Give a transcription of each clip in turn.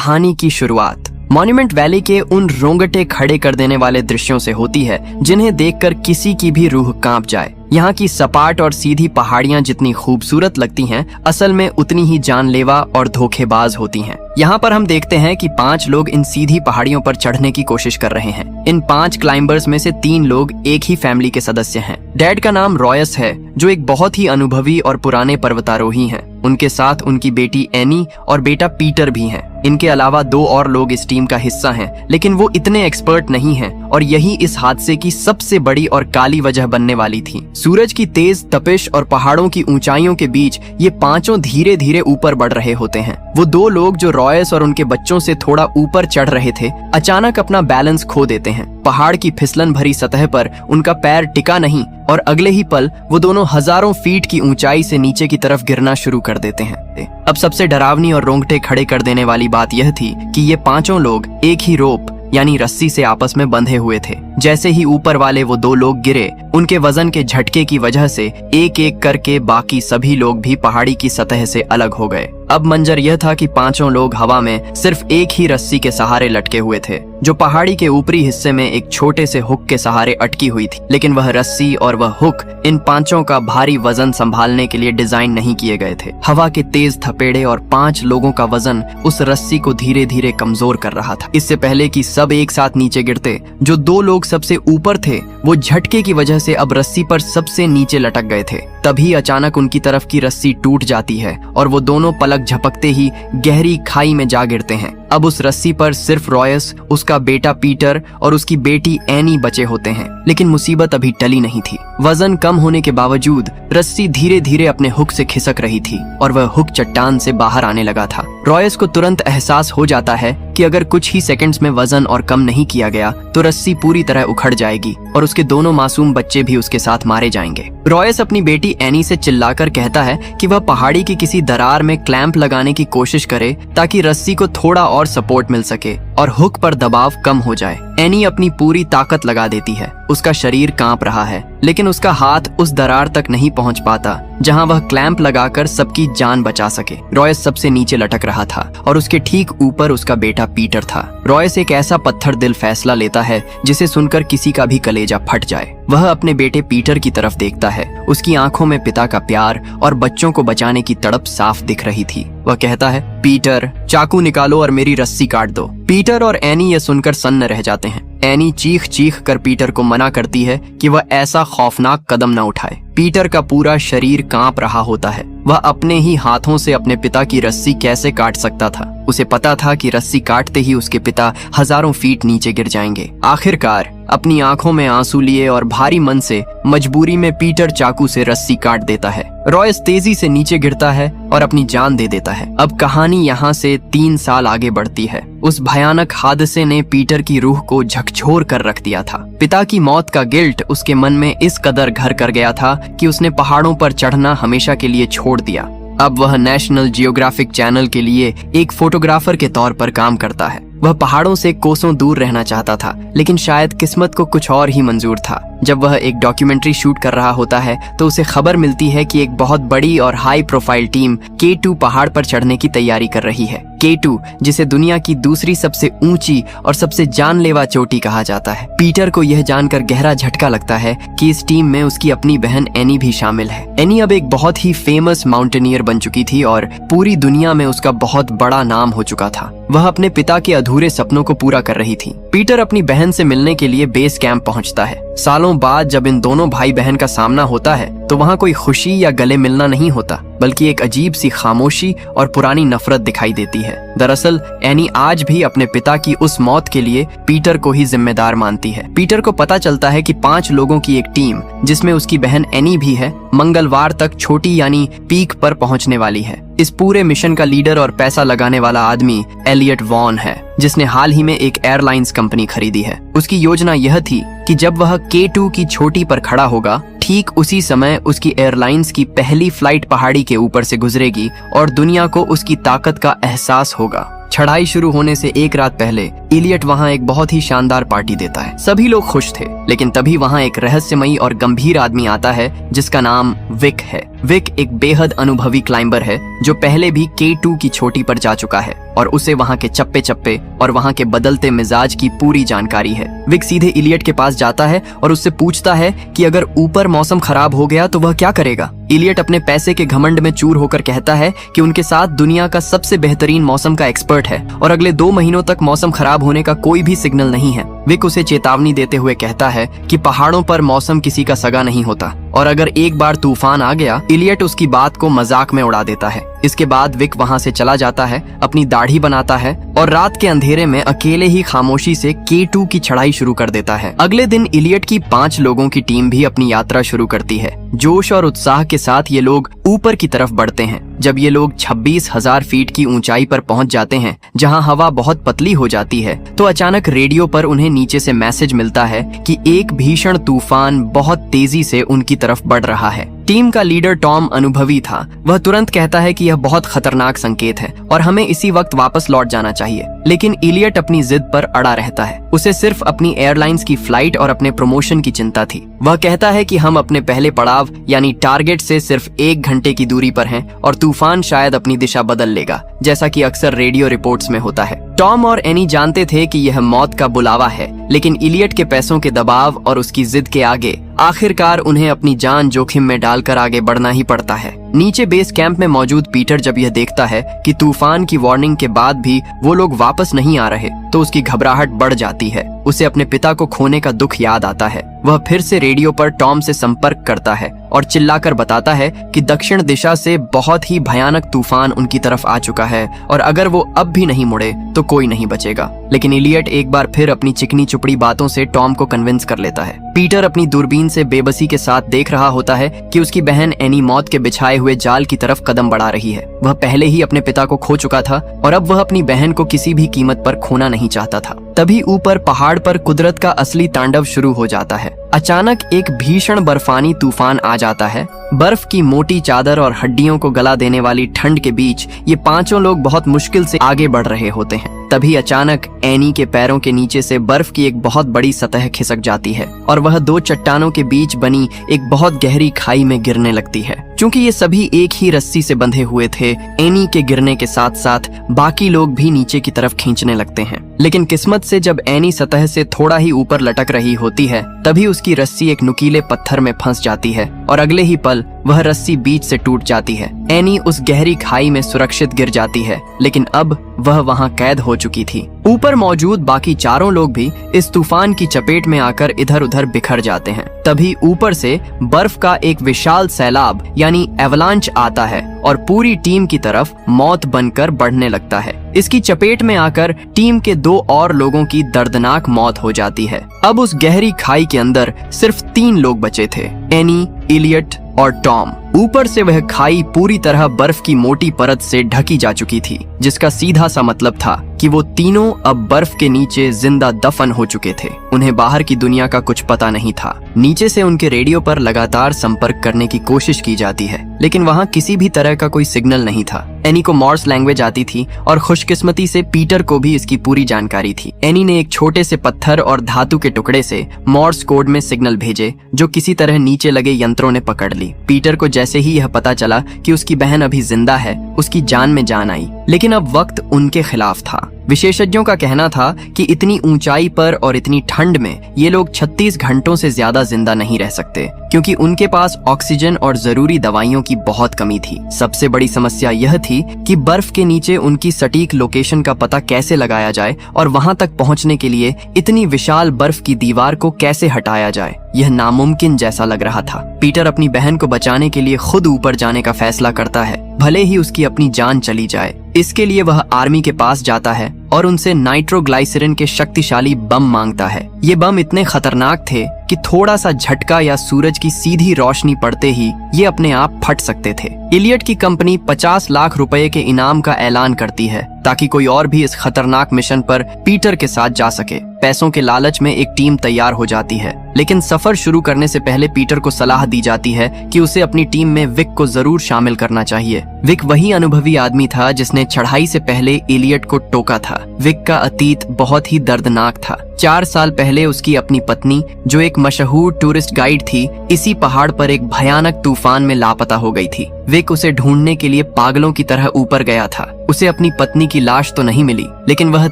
कहानी की शुरुआत मॉन्यूमेंट वैली के उन रोंगटे खड़े कर देने वाले दृश्यों से होती है जिन्हें देखकर किसी की भी रूह कांप जाए। यहाँ की सपाट और सीधी पहाड़ियाँ जितनी खूबसूरत लगती हैं, असल में उतनी ही जानलेवा और धोखेबाज होती हैं। यहाँ पर हम देखते हैं कि 5 लोग इन सीधी पहाड़ियों पर चढ़ने की कोशिश कर रहे हैं। इन 5 क्लाइंबर्स में से 3 लोग एक ही फैमिली के सदस्य हैं। डैड का नाम रॉयस है, जो एक बहुत ही अनुभवी और पुराने पर्वतारोही हैं। उनके साथ उनकी बेटी एनी और बेटा पीटर भी हैं। इनके अलावा 2 और लोग इस टीम का हिस्सा हैं, लेकिन वो इतने एक्सपर्ट नहीं हैं और यही इस हादसे की सबसे बड़ी और काली वजह बनने वाली थी। सूरज की तेज तपिश और पहाड़ों की ऊंचाइयों के बीच ये 5 धीरे धीरे ऊपर बढ़ रहे होते हैं। वो 2 लोग जो रॉयस और उनके बच्चों से थोड़ा ऊपर चढ़ रहे थे, अचानक अपना बैलेंस खो देते हैं। पहाड़ की फिसलन भरी सतह पर उनका पैर टिका नहीं और अगले ही पल वो दोनों हजारों फीट की ऊंचाई से नीचे की तरफ गिरना शुरू कर देते हैं। अब सबसे डरावनी और रोंगटे खड़े कर देने वाली बात यह थी कि ये 5 लोग एक ही रोप यानी रस्सी से आपस में बंधे हुए थे। जैसे ही ऊपर वाले वो 2 लोग गिरे, उनके वजन के झटके की वजह से एक एक करके बाकी सभी लोग भी पहाड़ी की सतह से अलग हो गए। अब मंजर यह था कि 5 लोग हवा में सिर्फ एक ही रस्सी के सहारे लटके हुए थे, जो पहाड़ी के ऊपरी हिस्से में एक छोटे से हुक के सहारे अटकी हुई थी। लेकिन वह रस्सी और वह हुक इन 5 का भारी वजन संभालने के लिए डिजाइन नहीं किए गए थे। हवा के तेज थपेड़े और 5 लोगों का वजन उस रस्सी को धीरे धीरे कमजोर कर रहा था। इससे पहले कि सब एक साथ नीचे गिरते, जो 2 लोग सबसे ऊपर थे वो झटके की वजह से अब रस्सी पर सबसे नीचे लटक गए थे। तभी अचानक उनकी तरफ की रस्सी टूट जाती है और वो दोनों पलक झपकते ही गहरी खाई में जा गिरते हैं। अब उस रस्सी पर सिर्फ रॉयस, उसका बेटा पीटर और उसकी बेटी एनी बचे होते हैं। लेकिन मुसीबत अभी टली नहीं थी। वजन कम होने के बावजूद रस्सी धीरे धीरे अपने हुक से खिसक रही थी और वह हुक चट्टान से बाहर आने लगा था। रॉयस को तुरंत एहसास हो जाता है कि अगर कुछ ही सेकंड्स में वजन और कम नहीं किया गया तो रस्सी पूरी तरह उखड़ जाएगी और उसके दोनों मासूम बच्चे भी उसके साथ मारे जाएंगे। रॉयस अपनी बेटी एनी से चिल्लाकर कहता है कि वह पहाड़ी की किसी दरार में क्लैंप लगाने की कोशिश करे ताकि रस्सी को थोड़ा और सपोर्ट मिल सके और हुक पर दबाव कम हो जाए। एनी अपनी पूरी ताकत लगा देती है। उसका शरीर कांप रहा है, लेकिन उसका हाथ उस दरार तक नहीं पहुंच पाता जहां वह क्लैंप लगाकर सबकी जान बचा सके। रॉयस सबसे नीचे लटक रहा था और उसके ठीक ऊपर उसका बेटा पीटर था। रॉयस एक ऐसा पत्थर दिल फैसला लेता है जिसे सुनकर किसी का भी कलेजा फट जाए। वह अपने बेटे पीटर की तरफ देखता है। उसकी आंखों में पिता का प्यार और बच्चों को बचाने की तड़प साफ दिख रही थी। वह कहता है, पीटर, चाकू निकालो और मेरी रस्सी काट दो। पीटर और एनी यह सुनकर सन्न रह जाते हैं। एनी चीख चीख कर पीटर को मना करती है कि वह ऐसा खौफनाक कदम न उठाए। पीटर का पूरा शरीर कांप रहा होता है। वह अपने ही हाथों से अपने पिता की रस्सी कैसे काट सकता था। उसे पता था कि रस्सी काटते ही उसके पिता हजारों फीट नीचे गिर जाएंगे। आखिरकार अपनी आंखों में आंसू लिए और भारी मन से मजबूरी में पीटर चाकू से रस्सी काट देता है। रॉयस तेजी से नीचे गिरता है और अपनी जान दे देता है। अब कहानी यहाँ से 3 साल आगे बढ़ती है। उस भयानक हादसे ने पीटर की रूह को झकझोर कर रख दिया था। पिता की मौत का गिल्ट उसके मन में इस कदर घर कर गया था कि उसने पहाड़ों पर चढ़ना हमेशा के लिए छोड़ दिया। अब वह नेशनल जियोग्राफिक चैनल के लिए एक फोटोग्राफर के तौर पर काम करता है। वह पहाड़ों से कोसों दूर रहना चाहता था, लेकिन शायद किस्मत को कुछ और ही मंजूर था। जब वह एक डॉक्यूमेंट्री शूट कर रहा होता है तो उसे खबर मिलती है कि एक बहुत बड़ी और हाई प्रोफाइल टीम K2 पहाड़ पर चढ़ने की तैयारी कर रही है। K2, जिसे दुनिया की दूसरी सबसे ऊंची और सबसे जानलेवा चोटी कहा जाता है। पीटर को यह जानकर गहरा झटका लगता है कि इस टीम में उसकी अपनी बहन एनी भी शामिल है। एनी अब एक बहुत ही फेमस माउंटेनियर बन चुकी थी और पूरी दुनिया में उसका बहुत बड़ा नाम हो चुका था। वह अपने पिता के अधूरे सपनों को पूरा कर रही थी। पीटर अपनी बहन से मिलने के लिए बेस कैंप पहुंचता है। सालों बाद जब इन दोनों भाई बहन का सामना होता है तो वहाँ कोई खुशी या गले मिलना नहीं होता, बल्कि एक अजीब सी खामोशी और पुरानी नफरत दिखाई देती है। दरअसल एनी आज भी अपने पिता की उस मौत के लिए पीटर को ही जिम्मेदार मानती है। पीटर को पता चलता है कि 5 लोगों की एक टीम, जिसमें उसकी बहन एनी भी है, मंगलवार तक छोटी यानी पीक पर पहुंचने वाली है। इस पूरे मिशन का लीडर और पैसा लगाने वाला आदमी एलियट वॉन है, जिसने हाल ही में एक एयरलाइंस कंपनी खरीदी है। उसकी योजना यह थी कि जब वह K2 की चोटी पर खड़ा होगा, ठीक उसी समय उसकी एयरलाइंस की पहली फ्लाइट पहाड़ी के ऊपर से गुजरेगी और दुनिया को उसकी ताकत का एहसास होगा। चढ़ाई शुरू होने से एक रात पहले इलियट वहाँ एक बहुत ही शानदार पार्टी देता है। सभी लोग खुश थे, लेकिन तभी वहाँ एक रहस्यमयी और गंभीर आदमी आता है जिसका नाम विक है। विक एक बेहद अनुभवी क्लाइंबर है जो पहले भी K2 की चोटी पर जा चुका है और उसे वहाँ के चप्पे चप्पे और वहाँ के बदलते मिजाज की पूरी जानकारी है। विक सीधे इलियट के पास जाता है और उससे पूछता है कि अगर ऊपर मौसम खराब हो गया तो वह क्या करेगा। इलियट अपने पैसे के घमंड में चूर होकर कहता है कि उनके साथ दुनिया का सबसे बेहतरीन मौसम का एक्सपर्ट है और अगले 2 महीनों तक मौसम खराब होने का कोई भी सिग्नल नहीं है। विक उसे चेतावनी देते हुए कहता है कि पहाड़ों पर मौसम किसी का सगा नहीं होता और अगर एक बार तूफान आ गया, इलियट उसकी बात को मजाक में उड़ा देता है। इसके बाद विक वहाँ से चला जाता है, अपनी दाढ़ी बनाता है और रात के अंधेरे में अकेले ही खामोशी से K2 की चढ़ाई शुरू कर देता है। अगले दिन इलियट की 5 लोगों की टीम भी अपनी यात्रा शुरू करती है। जोश और उत्साह के साथ ये लोग ऊपर की तरफ बढ़ते हैं। जब ये लोग 26,000 फीट की ऊंचाई पर पहुंच जाते हैं, जहां हवा बहुत पतली हो जाती है, तो अचानक रेडियो पर उन्हें नीचे से मैसेज मिलता है कि एक भीषण तूफान बहुत तेजी से उनकी तरफ बढ़ रहा है। टीम का लीडर टॉम अनुभवी था। वह तुरंत कहता है कि यह बहुत खतरनाक संकेत है और हमें इसी वक्त वापस लौट जाना चाहिए। लेकिन इलियट अपनी जिद पर अड़ा रहता है। उसे सिर्फ अपनी एयरलाइंस की फ्लाइट और अपने प्रमोशन की चिंता थी। वह कहता है कि हम अपने पहले पड़ाव यानी टारगेट से सिर्फ 1 घंटे की दूरी पर हैं और तूफान शायद अपनी दिशा बदल लेगा, जैसा कि अक्सर रेडियो रिपोर्ट्स में होता है। टॉम और एनी जानते थे कि यह मौत का बुलावा है, लेकिन इलियट के पैसों के दबाव और उसकी जिद के आगे आखिरकार उन्हें अपनी जान जोखिम में डालकर आगे बढ़ना ही पड़ता है। नीचे बेस कैंप में मौजूद पीटर जब यह देखता है कि तूफान की वार्निंग के बाद भी वो लोग वापस नहीं आ रहे, तो उसकी घबराहट बढ़ जाती है। उसे अपने पिता को खोने का दुख याद आता है। वह फिर से रेडियो पर टॉम से संपर्क करता है और चिल्लाकर बताता है कि दक्षिण दिशा से बहुत ही भयानक तूफान उनकी तरफ आ चुका है और अगर वो अब भी नहीं मुड़े तो कोई नहीं बचेगा। लेकिन इलियट एक बार फिर अपनी चिकनी चुपड़ी बातों से टॉम को कन्विंस कर लेता है। पीटर अपनी दूरबीन से बेबसी के साथ देख रहा होता है कि उसकी बहन एनी मौत के बिछाए हुए जाल की तरफ कदम बढ़ा रही है। वह पहले ही अपने पिता को खो चुका था और अब वह अपनी बहन को किसी भी कीमत पर खोना नहीं चाहता था। तभी ऊपर पहाड़ पर कुदरत का असली तांडव शुरू हो जाता है। अचानक एक भीषण बर्फानी तूफान आ जाता है। बर्फ की मोटी चादर और हड्डियों को गला देने वाली ठंड के बीच ये 5 लोग बहुत मुश्किल से आगे बढ़ रहे होते हैं। तभी अचानक एनी के पैरों के नीचे से बर्फ की एक बहुत बड़ी सतह खिसक जाती है और वह 2 चट्टानों के बीच बनी एक बहुत गहरी खाई में गिरने लगती है। क्योंकि ये सभी एक ही रस्सी से बंधे हुए थे, एनी के गिरने के साथ साथ बाकी लोग भी नीचे की तरफ खींचने लगते हैं। लेकिन किस्मत से जब एनी सतह से थोड़ा ही ऊपर लटक रही होती है, तभी उसकी रस्सी एक नुकीले पत्थर में फंस जाती है और अगले ही पल वह रस्सी बीच से टूट जाती है। एनी उस गहरी खाई में सुरक्षित गिर जाती है, लेकिन अब वह वहां कैद हो चुकी थी। ऊपर मौजूद बाकी 4 लोग भी इस तूफान की चपेट में आकर इधर उधर बिखर जाते हैं। तभी ऊपर से बर्फ का एक विशाल सैलाब यानी एवलांच आता है और पूरी टीम की तरफ मौत बनकर बढ़ने लगता है। इसकी चपेट में आकर टीम के 2 और लोगों की दर्दनाक मौत हो जाती है। अब उस गहरी खाई के अंदर सिर्फ 3 लोग बचे थे, एनी, इलियट और टॉम। ऊपर से वह खाई पूरी तरह बर्फ की मोटी परत से ढकी जा चुकी थी, जिसका सीधा सा मतलब था कि वो तीनों अब बर्फ के नीचे जिंदा दफन हो चुके थे। उन्हें बाहर की दुनिया का कुछ पता नहीं था। नीचे से उनके रेडियो पर लगातार संपर्क करने की कोशिश की जाती है, लेकिन वहाँ किसी भी तरह का कोई सिग्नल नहीं था। एनी को मॉर्स लैंग्वेज आती थी और खुशकिस्मती से पीटर को भी इसकी पूरी जानकारी थी। एनी ने एक छोटे से पत्थर और धातु के टुकड़े से मॉर्स कोड में सिग्नल भेजे, जो किसी तरह नीचे लगे यंत्रों ने पकड़ ली। पीटर को जैसे ही यह पता चला कि उसकी बहन अभी जिंदा है, उसकी जान में जान आई। लेकिन अब वक्त उनके खिलाफ था। विशेषज्ञों का कहना था कि इतनी ऊंचाई पर और इतनी ठंड में ये लोग 36 घंटों से ज्यादा जिंदा नहीं रह सकते, क्योंकि उनके पास ऑक्सीजन और जरूरी दवाइयों की बहुत कमी थी। सबसे बड़ी समस्या यह थी कि बर्फ के नीचे उनकी सटीक लोकेशन का पता कैसे लगाया जाए और वहां तक पहुंचने के लिए इतनी विशाल बर्फ की दीवार को कैसे हटाया जाए। यह नामुमकिन जैसा लग रहा था। पीटर अपनी बहन को बचाने के लिए खुद ऊपर जाने का फैसला करता है, भले ही उसकी अपनी जान चली जाए। इसके लिए वह आर्मी के पास जाता है और उनसे नाइट्रोग्लाइसरीन के शक्तिशाली बम मांगता है। ये बम इतने खतरनाक थे कि थोड़ा सा झटका या सूरज की सीधी रोशनी पड़ते ही ये अपने आप फट सकते थे। इलियट की कंपनी 50 लाख रुपए के इनाम का ऐलान करती है ताकि कोई और भी इस खतरनाक मिशन पर पीटर के साथ जा सके। पैसों के लालच में एक टीम तैयार हो जाती है, लेकिन सफर शुरू करने से पहले पीटर को सलाह दी जाती है कि उसे अपनी टीम में विक को जरूर शामिल करना चाहिए। विक वही अनुभवी आदमी था जिसने चढ़ाई से पहले इलियट को टोका था। विक का अतीत बहुत ही दर्दनाक था। 4 साल पहले उसकी अपनी पत्नी, जो एक मशहूर टूरिस्ट गाइड थी, इसी पहाड़ पर एक भयानक तूफान में लापता हो गई थी। विक उसे ढूंढने के लिए पागलों की तरह ऊपर गया था। उसे अपनी पत्नी की लाश तो नहीं मिली, लेकिन वह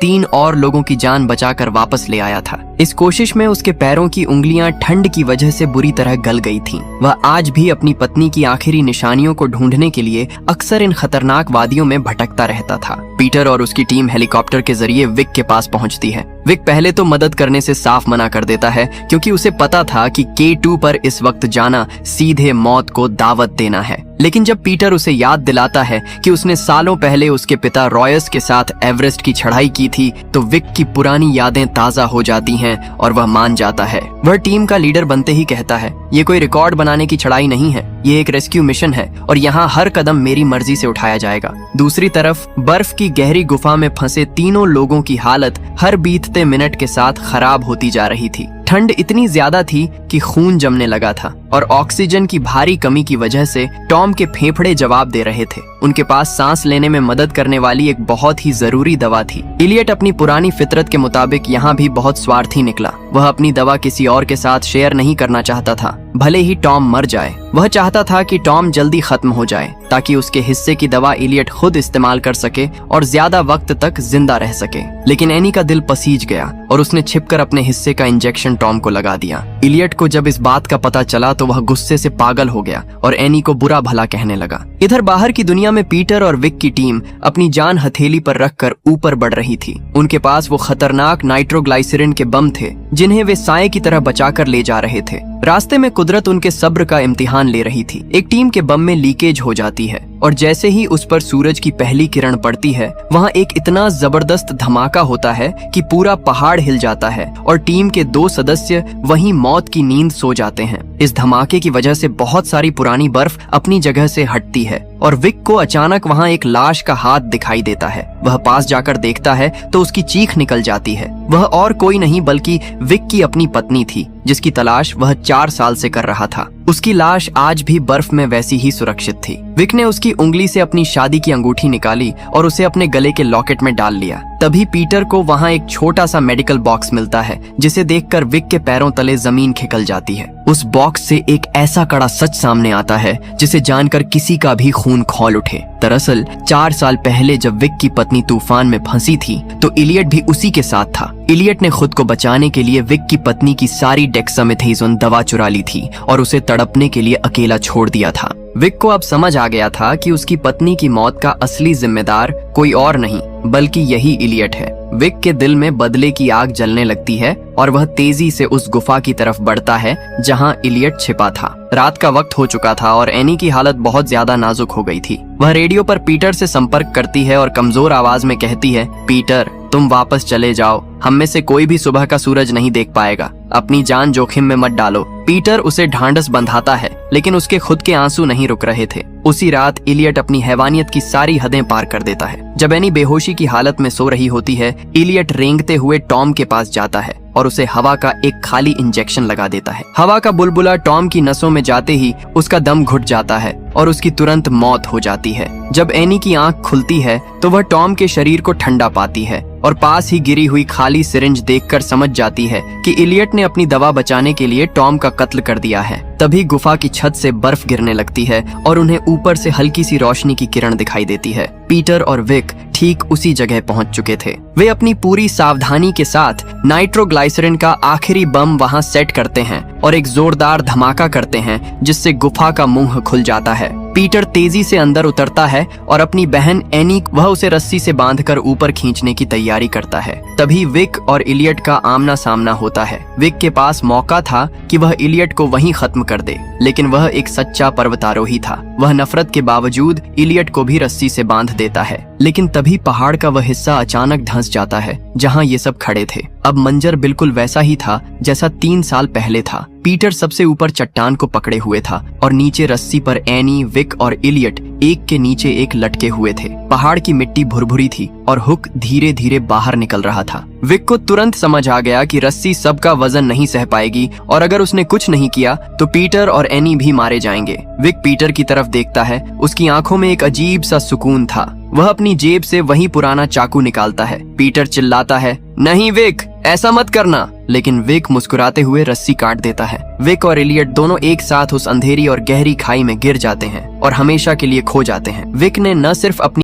3 और लोगों की जान बचाकर वापस ले आया था। इस कोशिश में उसके पैरों की उंगलियां ठंड की वजह से बुरी तरह गल गई थीं। वह आज भी अपनी पत्नी की आखिरी निशानियों को ढूंढने के लिए अक्सर इन खतरनाक वादियों में भटकता रहता था। पीटर और उसकी टीम हेलीकॉप्टर के जरिए विक के पास पहुंचती है। विक पहले तो मदद करने से साफ मना कर देता है, क्योंकि उसे पता था कि K2 पर इस वक्त जाना सीधे मौत को दावत देना है। लेकिन जब पीटर उसे याद दिलाता है कि उसने सालों पहले उसके पिता रॉयस के साथ एवरेस्ट की चढ़ाई की थी, तो विक की पुरानी यादें ताजा हो जाती हैं और वह मान जाता है। वह टीम का लीडर बनते ही कहता है, ये कोई रिकॉर्ड बनाने की चढ़ाई नहीं है, ये एक रेस्क्यू मिशन है और यहाँ हर कदम मेरी मर्जी से उठाया जाएगा। दूसरी तरफ बर्फ की गहरी गुफा में फंसे तीनों लोगों की हालत हर बीतते मिनट के साथ खराब होती जा रही थी। ठंड इतनी ज्यादा थी कि खून जमने लगा था और ऑक्सीजन की भारी कमी की वजह से टॉम के फेफड़े जवाब दे रहे थे। उनके पास सांस लेने में मदद करने वाली एक बहुत ही जरूरी दवा थी। इलियट अपनी पुरानी फितरत के मुताबिक यहाँ भी बहुत स्वार्थी निकला। वह अपनी दवा किसी और के साथ शेयर नहीं करना चाहता था, भले ही टॉम मर जाए। वह चाहता था कि टॉम जल्दी खत्म हो जाए ताकि उसके हिस्से की दवा इलियट खुद इस्तेमाल कर सके और ज्यादा वक्त तक जिंदा रह सके। लेकिन एनी का दिल पसीज गया और उसने छिपकर अपने हिस्से का इंजेक्शन टॉम को लगा दिया। इलियट को जब इस बात का पता चला तो वह गुस्से से पागल हो गया और एनी को बुरा भला कहने लगा। इधर बाहर की दुनिया में पीटर और विक की टीम अपनी जान हथेली पर रखकर ऊपर बढ़ रही थी। उनके पास वो खतरनाक नाइट्रोग्लाइसरीन के बम थे जिन्हें वे साए की तरह बचाकर ले जा रहे थे। रास्ते में कुदरत उनके सब्र का इम्तिहान ले रही थी। एक टीम के बम में लीकेज हो जाती है और जैसे ही उस पर सूरज की पहली किरण पड़ती है, वहाँ एक इतना जबरदस्त धमाका होता है कि पूरा पहाड़ हिल जाता है और टीम के 2 सदस्य वहीं मौत की नींद सो जाते हैं। इस धमाके की वजह से बहुत सारी पुरानी बर्फ अपनी जगह से हटती है और विक को अचानक वहाँ एक लाश का हाथ दिखाई देता है। वह पास जाकर देखता है तो उसकी चीख निकल जाती है। वह और कोई नहीं बल्कि विक की अपनी पत्नी थी, जिसकी तलाश वह 4 साल से कर रहा था। उसकी लाश आज भी बर्फ में वैसी ही सुरक्षित थी। विक ने उसकी उंगली से अपनी शादी की अंगूठी निकाली और उसे अपने गले के लॉकेट में डाल लिया। तभी पीटर को वहाँ एक छोटा सा मेडिकल बॉक्स मिलता है, जिसे देखकर विक के पैरों तले जमीन खिकल जाती है। उस बॉक्स से एक ऐसा कड़ा सच सामने आता है जिसे जानकर किसी का भी खून खौल उठे। दरअसल 4 साल पहले जब विक की पत्नी तूफान में फंसी थी तो इलियट भी उसी के साथ था। इलियट ने खुद को बचाने के लिए विक की पत्नी की सारी डेक्सामेथासोन दवा चुरा ली थी और उसे तड़पने के लिए अकेला छोड़ दिया था। विक को अब समझ आ गया था कि उसकी पत्नी की मौत का असली जिम्मेदार कोई और नहीं बल्कि यही इलियट है। विक के दिल में बदले की आग जलने लगती है और वह तेजी से उस गुफा की तरफ बढ़ता है जहां इलियट छिपा था। रात का वक्त हो चुका था और एनी की हालत बहुत ज्यादा नाजुक हो गई थी। वह रेडियो पर पीटर से संपर्क करती है और कमजोर आवाज में कहती है, पीटर, तुम वापस चले जाओ, हम में से कोई भी सुबह का सूरज नहीं देख पाएगा, अपनी जान जोखिम में मत डालो। पीटर उसे ढांढस बंधाता है, लेकिन उसके खुद के आंसू नहीं रुक रहे थे। उसी रात इलियट अपनी हैवानियत की सारी हदें पार कर देता है। जब एनी बेहोशी की हालत में सो रही होती है, इलियट रेंगते हुए टॉम के पास जाता है और उसे हवा का एक खाली इंजेक्शन लगा देता है। हवा का बुलबुला टॉम की नसों में जाते ही उसका दम घुट जाता है और उसकी तुरंत मौत हो जाती है। जब एनी की आंख खुलती है तो वह टॉम के शरीर को ठंडा पाती है और पास ही गिरी हुई खाली सिरिंज देखकर समझ जाती है कि इलियट ने अपनी दवा बचाने के लिए टॉम का कत्ल कर दिया है। तभी गुफा की छत से बर्फ गिरने लगती है और उन्हें ऊपर से हल्की सी रोशनी की किरण दिखाई देती है। पीटर और विक ठीक उसी जगह पहुंच चुके थे। वे अपनी पूरी सावधानी के साथ नाइट्रोग्लाइसरीन का आखिरी बम वहां सेट करते हैं और एक जोरदार धमाका करते हैं जिससे गुफा का मुंह खुल जाता है। पीटर तेजी से अंदर उतरता है और अपनी बहन एनी वह उसे रस्सी से बांधकर ऊपर खींचने की तैयारी करता है। तभी विक और इलियट का आमना सामना होता है। विक के पास मौका था कि वह इलियट को वहीं खत्म कर दे, लेकिन वह एक सच्चा पर्वतारोही था। वह नफरत के बावजूद इलियट को भी रस्सी से बांध देता है, लेकिन तभी पहाड़ का वह हिस्सा अचानक धंस जाता है जहां ये सब खड़े थे। अब मंजर बिल्कुल वैसा ही था जैसा 3 साल पहले था। पीटर सबसे ऊपर चट्टान को पकड़े हुए था और नीचे रस्सी पर एनी, विक और इलियट एक के नीचे एक लटके हुए थे। पहाड़ की मिट्टी भुरभुरी थी और हुक धीरे धीरे बाहर निकल रहा था। विक को तुरंत समझ आ गया कि रस्सी सबका वजन नहीं सह पाएगी और अगर उसने कुछ नहीं किया तो पीटर और एनी भी मारे जाएंगे। विक पीटर की तरफ देखता है। उसकी आंखों में एक अजीब सा सुकून था। वह अपनी जेब से वही पुराना चाकू निकालता है। पीटर चिल्लाता है, नहीं विक, ऐसा मत करना, लेकिन विक मुस्कुराते हुए रस्सी काट देता है। विक और इलियट दोनों एक साथ उस अंधेरी और गहरी खाई में गिर जाते हैं और हमेशा के लिए खो जाते हैं। विक ने न सिर्फ अपनी